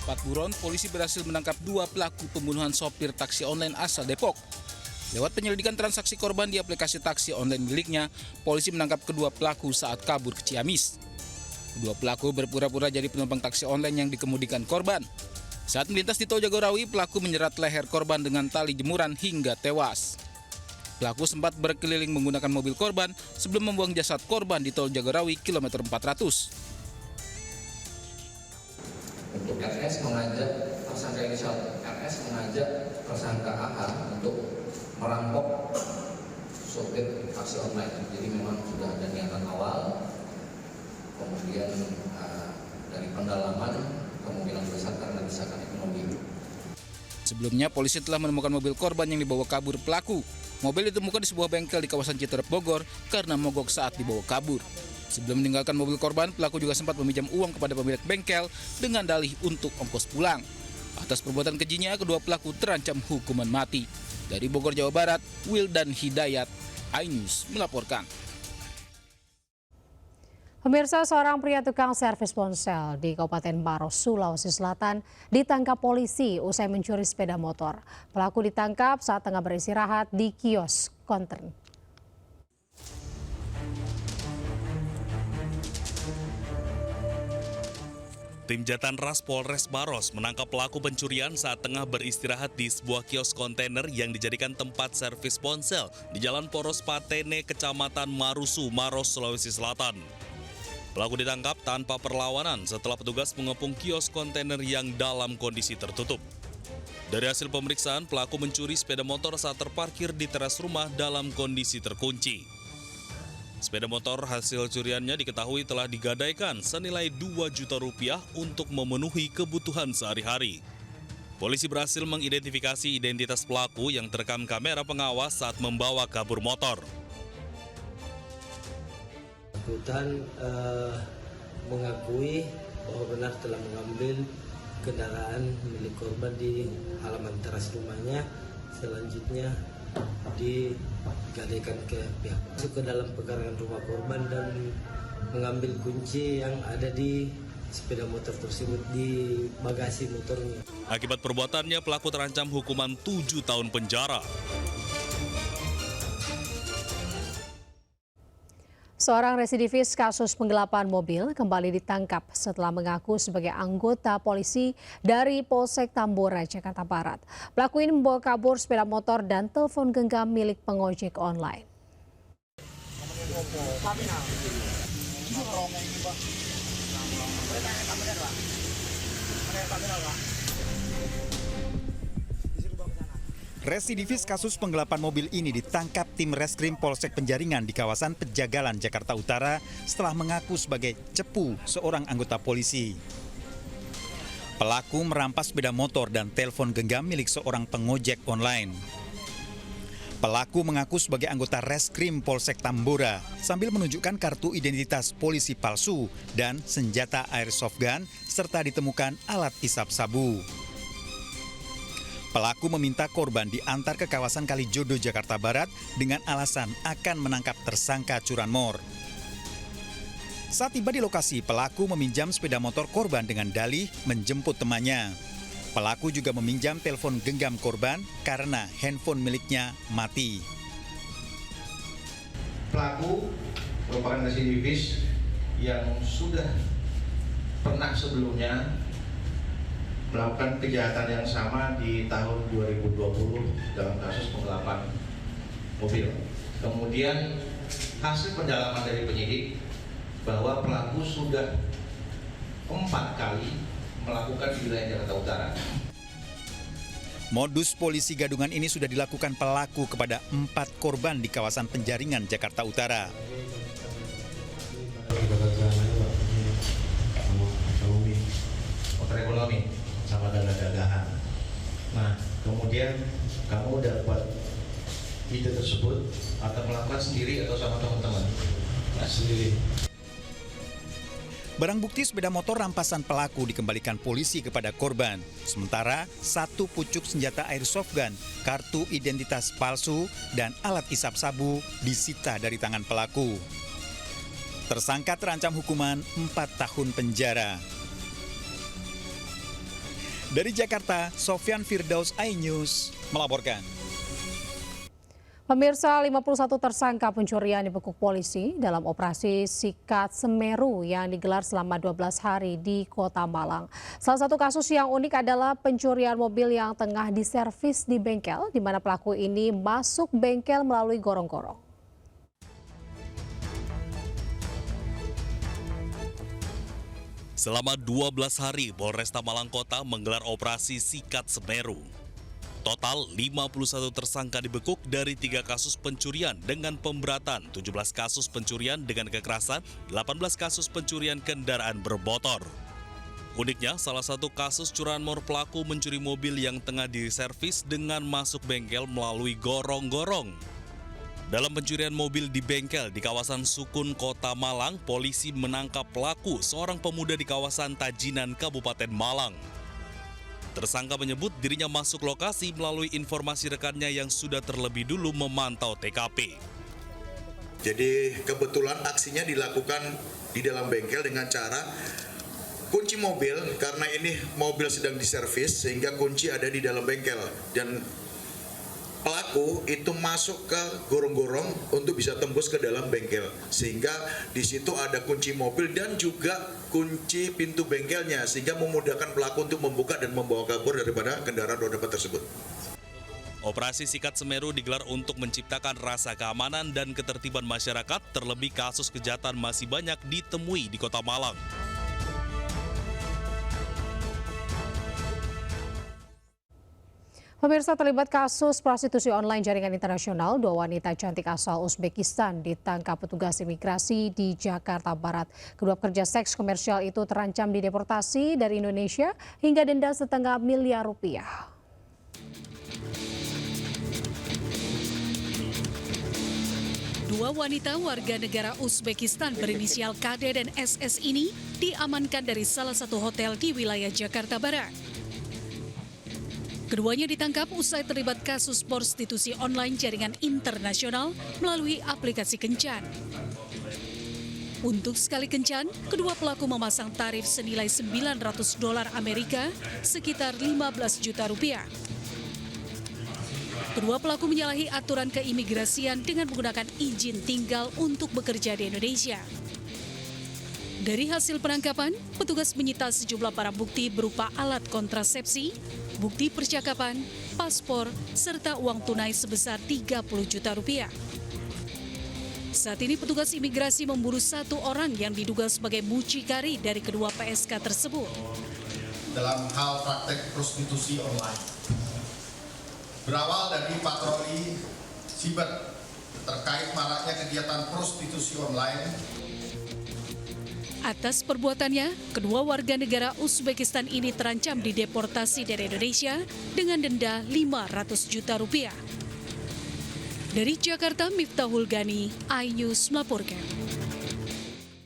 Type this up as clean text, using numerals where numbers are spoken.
4 buron, polisi berhasil menangkap 2 pelaku pembunuhan sopir taksi online asal Depok. Lewat penyelidikan transaksi korban di aplikasi taksi online miliknya, polisi menangkap kedua pelaku saat kabur ke Ciamis. Kedua pelaku berpura-pura jadi penumpang taksi online yang dikemudikan korban. Saat melintas di Tol Jagorawi, pelaku menjerat leher korban dengan tali jemuran hingga tewas. Pelaku sempat berkeliling menggunakan mobil korban sebelum membuang jasad korban di Tol Jagorawi kilometer 400. Untuk RS mengajak tersangka inisial RS mengajak tersangka AH untuk merampok sopir taksi online. Jadi memang sudah ada niatan awal, kemudian dari pendalaman kemungkinan besar karena desakan ekonomi. Sebelumnya, polisi telah menemukan mobil korban yang dibawa kabur pelaku. Mobil ditemukan di sebuah bengkel di kawasan Citerep, Bogor karena mogok saat dibawa kabur. Sebelum meninggalkan mobil korban, pelaku juga sempat meminjam uang kepada pemilik bengkel dengan dalih untuk ongkos pulang. Atas perbuatan kejinya, kedua pelaku terancam hukuman mati. Dari Bogor, Jawa Barat, Wildan Hidayat, iNews melaporkan. Pemirsa, seorang pria tukang servis ponsel di Kabupaten Maros, Sulawesi Selatan ditangkap polisi usai mencuri sepeda motor. Pelaku ditangkap saat tengah beristirahat di kios konter. Tim Jatan Ras Polres Maros menangkap pelaku pencurian saat tengah beristirahat di sebuah kios kontainer yang dijadikan tempat servis ponsel di Jalan Poros Patene, Kecamatan Marusu, Maros, Sulawesi Selatan. Pelaku ditangkap tanpa perlawanan setelah petugas mengepung kios kontainer yang dalam kondisi tertutup. Dari hasil pemeriksaan, pelaku mencuri sepeda motor saat terparkir di teras rumah dalam kondisi terkunci. Sepeda motor hasil curiannya diketahui telah digadaikan senilai 2 juta rupiah untuk memenuhi kebutuhan sehari-hari. Polisi berhasil mengidentifikasi identitas pelaku yang terekam kamera pengawas saat membawa kabur motor. Bersangkutan mengakui bahwa benar telah mengambil kendaraan milik korban di halaman teras rumahnya, selanjutnya digadaikan ke pihak masuk ke dalam pekarangan rumah korban dan mengambil kunci yang ada di sepeda motor tersebut di bagasi motornya. Akibat perbuatannya, pelaku terancam hukuman 7 tahun penjara. Seorang residivis kasus penggelapan mobil kembali ditangkap setelah mengaku sebagai anggota polisi dari Polsek Tambora, Jakarta Barat. Pelaku ini membawa kabur sepeda motor dan telepon genggam milik pengojek online. Residivis kasus penggelapan mobil ini ditangkap tim Reskrim Polsek Penjaringan di kawasan Pejagalan, Jakarta Utara setelah mengaku sebagai cepu seorang anggota polisi. Pelaku merampas sepeda motor dan telepon genggam milik seorang pengojek online. Pelaku mengaku sebagai anggota Reskrim Polsek Tambora sambil menunjukkan kartu identitas polisi palsu dan senjata airsoft gun serta ditemukan alat isap sabu. Pelaku meminta korban diantar ke kawasan Kalijodo, Jakarta Barat dengan alasan akan menangkap tersangka curanmor. Saat tiba di lokasi, pelaku meminjam sepeda motor korban dengan dalih menjemput temannya. Pelaku juga meminjam telepon genggam korban karena handphone miliknya mati. Pelaku merupakan residivis yang sudah pernah sebelumnya melakukan kejahatan yang sama di tahun 2020 dalam kasus penggelapan mobil. Kemudian hasil pendalaman dari penyidik bahwa pelaku sudah 4 kali melakukan di wilayah Jakarta Utara. Modus polisi gadungan ini sudah dilakukan pelaku kepada 4 korban di kawasan Penjaringan, Jakarta Utara. Motor ekonomi sama dagang-dagangan. Nah, kemudian kamu dapat ide tersebut atau melakukan sendiri atau sama teman-teman? Nah, sendiri. Barang bukti sepeda motor rampasan pelaku dikembalikan polisi kepada korban. Sementara 1 pucuk senjata airsoft gun, kartu identitas palsu, dan alat isap sabu disita dari tangan pelaku. Tersangka terancam hukuman 4 tahun penjara. Dari Jakarta, Sofyan Firdaus, iNews melaporkan. Pemirsa, 51 tersangka pencurian dibekuk polisi dalam operasi Sikat Semeru yang digelar selama 12 hari di Kota Malang. Salah satu kasus yang unik adalah pencurian mobil yang tengah diservis di bengkel, di mana pelaku ini masuk bengkel melalui gorong-gorong. Selama 12 hari, Polresta Malang Kota menggelar operasi Sikat Semeru. Total 51 tersangka dibekuk dari 3 kasus pencurian dengan pemberatan, 17 kasus pencurian dengan kekerasan, 18 kasus pencurian kendaraan bermotor. Uniknya, salah satu kasus curanmor pelaku mencuri mobil yang tengah diservis dengan masuk bengkel melalui gorong-gorong. Dalam pencurian mobil di bengkel di kawasan Sukun, Kota Malang, polisi menangkap pelaku, seorang pemuda di kawasan Tajinan, Kabupaten Malang. Tersangka menyebut dirinya masuk lokasi melalui informasi rekannya yang sudah terlebih dulu memantau TKP. Jadi kebetulan aksinya dilakukan di dalam bengkel dengan cara kunci mobil, karena ini mobil sedang diservis sehingga kunci ada di dalam bengkel, dan pelaku itu masuk ke gorong-gorong untuk bisa tembus ke dalam bengkel, sehingga di situ ada kunci mobil dan juga kunci pintu bengkelnya, sehingga memudahkan pelaku untuk membuka dan membawa kabur daripada kendaraan roda 4 tersebut. Operasi Sikat Semeru digelar untuk menciptakan rasa keamanan dan ketertiban masyarakat, terlebih kasus kejahatan masih banyak ditemui di Kota Malang. Pemirsa, terlibat kasus prostitusi online jaringan internasional, 2 wanita cantik asal Uzbekistan ditangkap petugas imigrasi di Jakarta Barat. Kedua pekerja seks komersial itu terancam dideportasi dari Indonesia hingga denda setengah miliar rupiah. Dua wanita warga negara Uzbekistan berinisial KD dan SS ini diamankan dari salah satu hotel di wilayah Jakarta Barat. Keduanya ditangkap usai terlibat kasus prostitusi online jaringan internasional melalui aplikasi kencan. Untuk sekali kencan, kedua pelaku memasang tarif senilai $900 Amerika, sekitar 15 juta rupiah. Kedua pelaku menyalahi aturan keimigrasian dengan menggunakan izin tinggal untuk bekerja di Indonesia. Dari hasil penangkapan, petugas menyita sejumlah barang bukti berupa alat kontrasepsi, bukti percakapan, paspor, serta uang tunai sebesar 30 juta rupiah. Saat ini petugas imigrasi memburu 1 orang yang diduga sebagai mucikari dari kedua PSK tersebut. Dalam hal praktek prostitusi online, berawal dari patroli siber terkait maraknya kegiatan prostitusi online. Atas perbuatannya, kedua warga negara Uzbekistan ini terancam dideportasi dari Indonesia dengan denda 500 juta rupiah. Dari Jakarta, Miftahul Gani, iNews melaporkan.